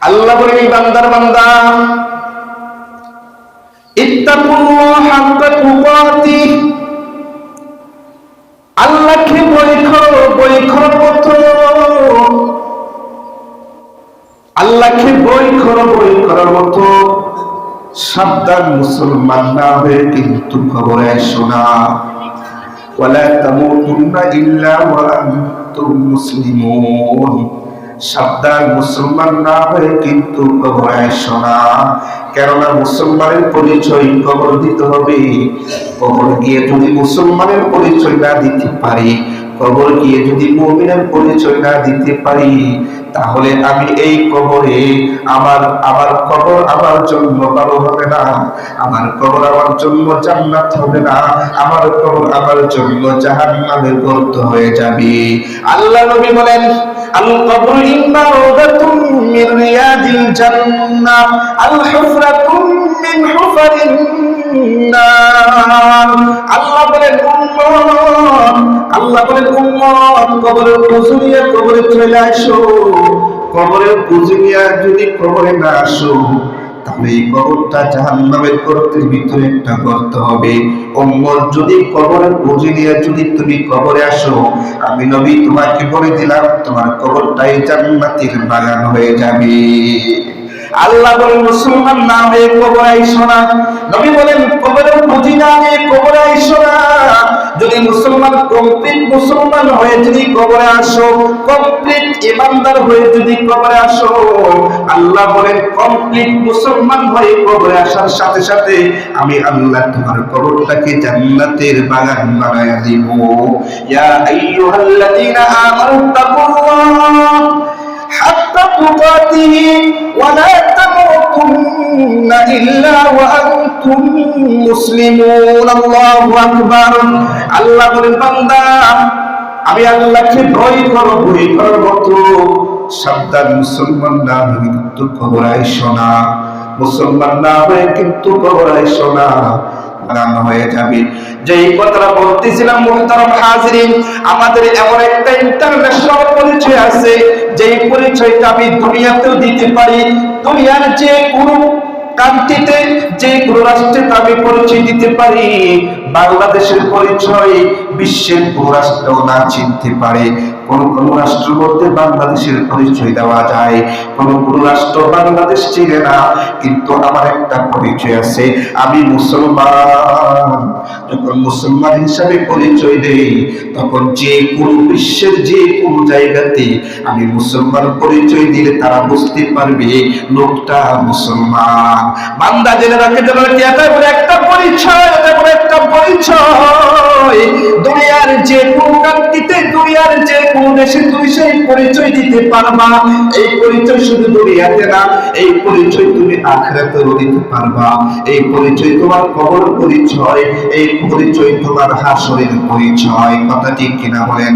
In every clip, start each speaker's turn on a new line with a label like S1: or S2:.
S1: আল্লাহ বলেন বান্দার বান্দা ইত্তাকুল্লাহ হাক্কা তুকাতিহ, আল্লাহকে ভয় করো মতো, আল্লাহকে ভয় করার মতো সাবধান মুসলমান না হয়ে কিন্তু খবরে এসো না। ওয়ালা তামুতুন্না ইল্লা ওয়া আনতুম মুসলিমুন, সাবধান মুসলমান না হয়ে কিন্তু কবরে এসো না। কেননা মুসলমানের পরিচয় কবর দিতে হবে। কবর গিয়ে যদি মুসলমানের পরিচয় না দিতে পারি, কবর গিয়ে যদি মুমিনের পরিচয় না দিতে পারি, তাহলে আমি এই কবরে আমার কবর আমার জন্য ভালো হবে না, আমার কবর আমার জন্য জান্নাত হবে না, আমার কবর আমার জন্য জাহান্নামের গর্ত হয়ে যাবে। আল্লাহ নবী বলেন আল কবর ইম্মা রাওদাতুম মিন রিয়াদিল জান্নাহ আল হুফরাতুম মিন হুফারিন নার। আল্লাহ বলেন উম্মত কবরের পুজুরিয়া কবরে চলে আসো। কবরের পুজুরিয়া যদি কবরে না আসো, তাহলে এই কবরটা জাহান্নামের গর্তের ভিতরে একটা গর্ত হবে। উম্মত যদি কবরের পুজুরিয়া যদি তুমি কবরে আসো, আমি নবী তোমাকে বলে দিলাম তোমার কবরটাই জান্নাতের বাগান হয়ে যাবে। আল্লাহ বলেন মুসলমান না হয়ে কবরে আইসো না। নবী বলেন কবরের পুঁজি না নিয়ে কবরে আইসো না। যদি মুসলমান কমপ্লিট মুসলমান হয়ে যদি কবরে আসো, কমপ্লিট ইমানদার হয়ে যদি কবরে আসো, আল্লাহ বলেন কমপ্লিট মুসলমান হয়ে কবরে আসার সাথে সাথে আমি আল্লাহ তোমার কবরটাকে জান্নাতের বাগান বানায়া দিব। ইয়া আইয়ুহাল্লাযীনা আমানু তাকুল্লাহ হাক্কা তুকাতিহি ওয়া লা তামুতুন্না ইল্লা ওয়া আনতুম মুসলিমুন। আল্লাহু আকবার। আল্লাহ বলেন বান্দা আমি আল্লাহকে ভয় করার মতো সাবধান মুসলমান না হয়ে কিন্তু কবর আইসো না। মুসলমান না হয়ে কিন্তু কবর আইসো না, বাগান হয়ে যাবে। যে কথাটা বলতেছিলাম মুহতারাম হাজিরিন, আমাদের এমন একটা ইন্টারন্যাশনাল পরিচয় আছে, যে পরিচয়টা আমি দুনিয়াতেও দিতে পারি। দুনিয়ার যে কোনো কান্ট্রিতে যে কোনো রাষ্ট্রে আমি পরিচয় দিতে পারি। বাংলাদেশের পরিচয় বিশ্বের কোন রাষ্ট্রও না চিনতে পারে। কোন কোন রাষ্ট্রের মধ্যে বাংলাদেশের পরিচয় দেওয়া যায়, কোন কোন রাষ্ট্র বাংলাদেশ চিনে না। কিন্তু আমার একটা পরিচয় আছে, আমি মুসলমান। যখন মুসলমান হিসাবে পরিচয় দেই, তখন যে কোন বিশ্বের যে কোন জায়গাতে আমি মুসলমান পরিচয় দিলে তারা বুঝতে পারবে লোকটা মুসলমান। বান্দা জেনে রাখে যেন এটা বলে একটা পরিচয়, এটা বলে একটা পরিচয়। দুনিয়ার যে কোন কান্ট্রিতে, দুনিয়ার যে কোন দেশে তুমি সেই পরিচয় দিতে পারবা। এই পরিচয় শুধু দুনিয়াতে না, এই পরিচয় তুমি আখিরাতেও দিতে পারবা। এই পরিচয় তোমার কবর পরিচয়, এই পরিচয় তোমার হাসরের পরিচয়। কথা ঠিক কিনা বলেন?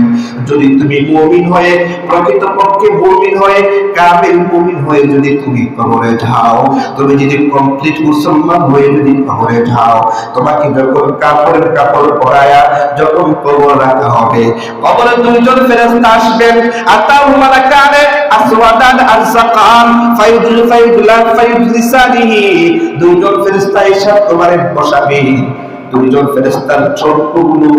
S1: যদি তুমি মুমিন হয়ে, প্রকৃতপক্ষে মুমিন হয়ে, কামিল মুমিন হয়ে যদি তুমি কবরে যাও, তুমি যদি কমপ্লিট মুসলমান হয়ে যদি কবরে যাও, তোমাকে যখন কাপড় পরায়া যখন কবর রাখা হবে, কবরে দুইজন ফেরেশতা আসবেন। আতাহু মালাকানে আসওয়াদান আরসাকান ফায়ুজলিসানিহি। দুইজন ফেরেশতা এসে তোমারে বসাবে। দুইজন ফেরেশতার চক্ষুগুলো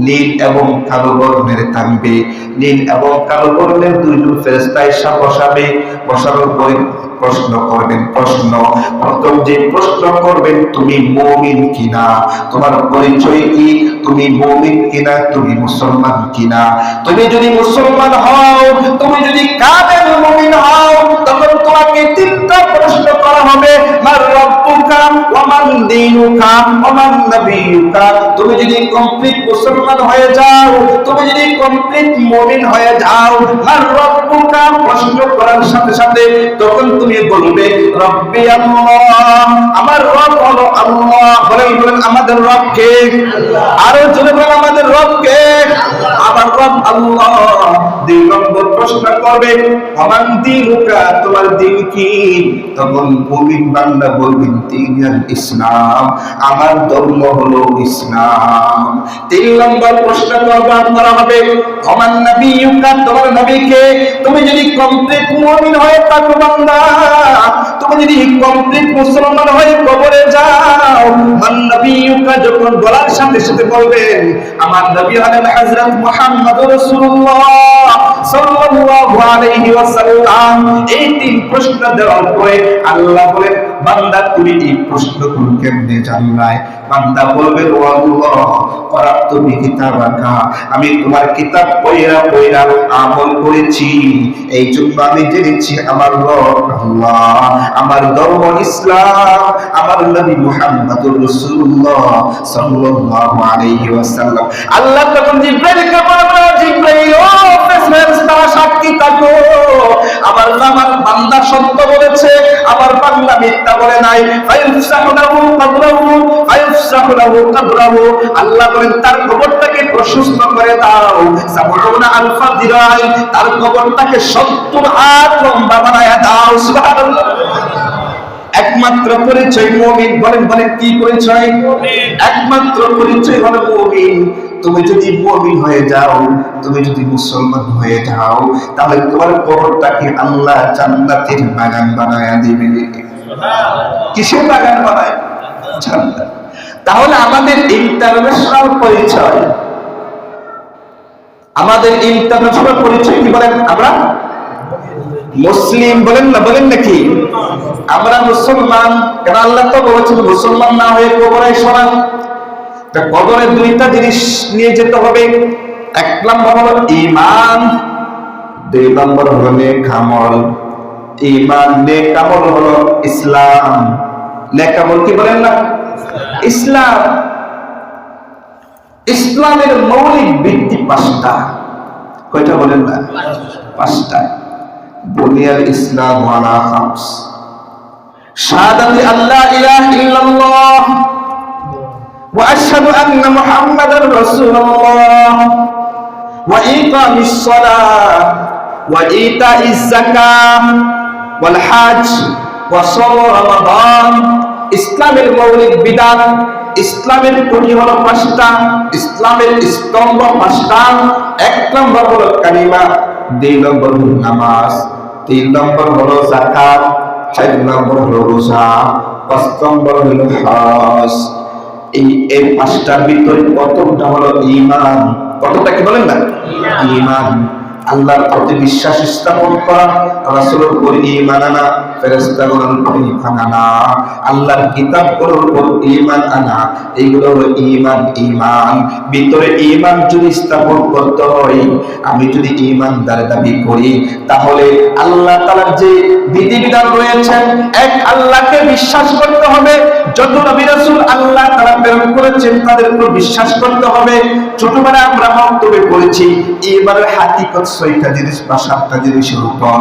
S1: নীল এবং কালো বর্ণের থাকবে। নীল এবং কালো বর্ণের দুইজন ফেরেশতা এসে বসাবে। বসানোর পরে প্রশ্ন করবেন। প্রথম যে প্রশ্ন করবেন, তুমি মুমিন কিনা, তোমার পরিচয় কি, তুমি মুমিন কিনা, তুমি মুসলমান কিনা। তুমি যদি মুসলমান হও, তুমি যদি কামেল মুমিন হও, তখন তোমাকে তিনটা প্রশ্ন করা হবে। মার রব্বুকা ওয়া মান দীনুকা ওয়া মান নাবিয়ুকা। তুমি যদি কমপ্লিট মুসলমান হয়ে যাও, তুমি যদি কমপ্লিট মুমিন হয়ে যাও, মার রব্বুকা প্রশ্ন করার সাথে সাথে তখন তুমি বলবে রব্বি আল্লাহ, আমার রব হলো আল্লাহ। বলেন আমাদের রব কে? আরো জোরে বলেন আমাদের রব কে? আমার রব আল্লাহ। দুই নম্বর প্রশ্ন করবে আমার দীনুকা, তোমার দিন কি? তখন মুমিন বান্দা বলবেন দিনুল ইসলাম, আমার ধর্ম হলো ইসলাম। তিন নম্বর প্রশ্ন করা হবে আমার নবিয়ুকা, তোমার নবী কে? তুমি যদি কমপ্লিট মুমিন হয়ে থাকো বান্দা, যদি কমপ্লিট মুসলমান হয়ে কবরে যাও, মান নবিয়ুকা যখন বলার সাথে সাথে বলবেন আমার নবী হলেন হযরত মুহাম্মদুর রাসূলুল্লাহ সাল্লাল্লাহু আলাইহি ওয়াসাল্লাম। এই তিন প্রশ্ন দেওয়ার পরে আল্লাহ বলেন বান্দা তুমি এই প্রশ্নগুলো কেমনে জানলাই? বান্দা বলবে ও আল্লাহ করাত বিকিতাবাকা, আমি তোমার কিতাব পড়া পড়া আমল করেছি, এই জন্য আমি জেনেছি আমার রব আল্লাহ, আমার ধর্ম ইসলাম, আমার নবী মুহাম্মদুর রাসূলুল্লাহ সাল্লাল্লাহু আলাইহি ওয়াসাল্লাম। আল্লাহ তখন জিবরাইলকে বলবে জিবরাইল ও ফেরেশতা সাক্ষী থাকো, আমার বান্দা সত্য বলেছে, আমার বান্দা মিথ্যা বলে নাই। ফায়ুফসাহু লাহু কবরহু ফায়ুফসাহু লাহু কবরহু, আল্লাহ বলেন তার কবরটাকে প্রশস্ত করে দাও, সাবউনা আলফা দিরাই, তার কবরটাকে 70 হাত লম্বা বানায়া দাও। সুবহানাল্লাহ। একমাত্র পরিচয় মুমিন, বলেন বলেন কি পরিচয়? একমাত্র পরিচয় হলো মুমিন। তুমি যদি মুমিন হয়ে যাও, তুমি যদি মুসলমান হয়ে যাও, তাহলে তোমার কবরটাকে আল্লাহ জান্নাতের বাগান বানায়া দিবে। কিসের বাগান বানায়? জান্নাত। তাহলে আমাদের ইন্টারন্যাশনাল পরিচয়, আমাদের ইন্টারন্যাশনাল পরিচয় কি বলেন? আমরা মুসলিম, বলেন না, বলেন নাকি? আমরা মুসলমান, কারণ আল্লাহ তো বলেছেন মুসলমান না হয়ে কবরে শোনা। কবরে দুইটা জিনিস নিয়ে যেতে হবে, এক নম্বর হলো ঈমান, দুই নম্বর হলো নেক আমল। ঈমান নেক আমল হলো ইসলাম। নেক আমল কি বলেন না? ইসলাম। ইসলামের মৌলিক ভিত্তি 5টা। কয়টা বলেন না? 5টা। বুনিয়াল ইসলাম আলা খামস, শাহাদাতি আল্লা ইলাহা ইল্লাল্লাহ ওয়া আশহাদু আন্না মুহাম্মাদার রাসূলুল্লাহ ওয়া ইকামিস সালাহ ওয়া ইতাইজ যাকাহ ওয়াল হজ ওয়া সাওম রমাদান। ইসলামের মৌলিক বিধান, ইসলামের খুঁটি হলো 5টা, ইসলামের স্তম্ভ 5টা। 1 নম্বর হলো কালিমা, 2 নম্বর হলো নামাজ, 3 নম্বর হলো যাকাত, 4 নম্বর হলো রোজা, 5 নম্বর হলো হজ। এই 5টার ভিতরে প্রথমটা হলো ঈমান। কতটা কি বলেন না? ঈমান। আল্লাহর প্রতি বিশ্বাস স্থাপন করা, রাসূলের উপর ঈমান আনা, ফেরেশতাগণের উপর ঈমান আনা, আল্লাহর কিতাবগুলোর উপর ঈমান আনা, এইগুলো হলো ঈমান। ঈমান ভিতরে ঈমান যদি স্থাপন করতে হয়, আমি যদি ঈমানদার দাবি করি, তাহলে আল্লাহ তাআলার যে বিধিবিধান রয়েছে, এক আল্লাহকে বিশ্বাস করতে হবে, যত নবী রাসূল আল্লাহ তাআলা প্রেরণ করেছেন তাদের উপর বিশ্বাস করতে হবে। ছোটবেলায় আমরা বক্তব্যে পড়েছি ঈমানের হাকিকত 6টা জিনিস বা 7টা জিনিসের উপর।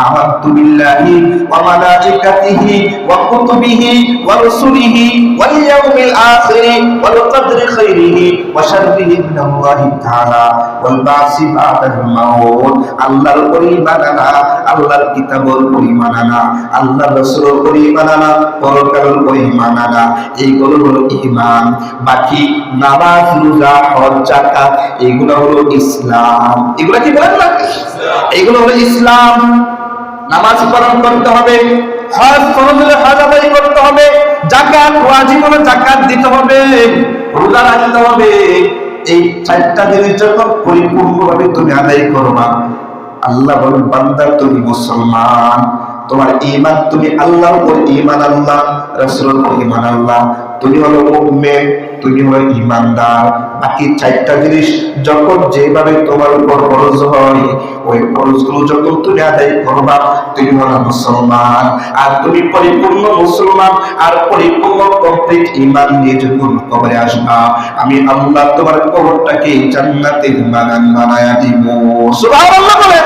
S1: আমানতু বিল্লাহি ওয়া মালাইকাতিহি ওয়া কুতুবিহি ওয়া রাসূলিহি ওয়াল ইয়াউমিল আখির ওয়াল কদরি খাইরিহি ওয়া শাররিহি মিনাল্লাহি তাআলা ওয়াল বাসি বাদাল মাউত। আল্লাহর উপর ঈমান আনা, আল্লাহর কিতাবের উপর ঈমান আনা, আল্লাহর রাসূলের উপর ঈমান আনা, পরকালের উপর ঈমান আনা, এইগুলো হলো ঈমান। বাকি নামাজ, রোজা, হজ, যাকাত এগুলো হলো ইসলাম। এগুলো কি বলেন না? এগুলো হলো ইসলাম। নামাজ পালন করতে হবে, হজ ফরজ হলে হজ আদায় করতে হবে, যাকাত ওয়াজিব হলে যাকাত দিতে হবে, রোজা রাখতে হবে। এই 4টা জিনিস যখন পরিপূর্ণভাবে তুমি আদায় করবা, আল্লাহ বলেন বান্দা তুমি মুসলমান। তোমার ঈমান, তুমি আল্লাহর উপর ঈমান আনলা, রাসূলের উপর ঈমান আনলা, তুমি হলো মুমিন, তুমি হলো ঈমানদার। বাকি 4টা জিনিস যখন যেভাবে তোমার উপর ফরজ হয়, ওই ফরজগুলো যখন তুমি আদায় করবা, তুমি হলো মুসলমান। আর তুমি পরিপূর্ণ মুসলমান আর পরিপূর্ণ কমপ্লিট ঈমান নিয়ে যখন কবরে আসবা, আমি আল্লাহ তোমার কবরটাকে জান্নাতের বাগান বানায়া দিব। সুবহানাল্লাহ বলে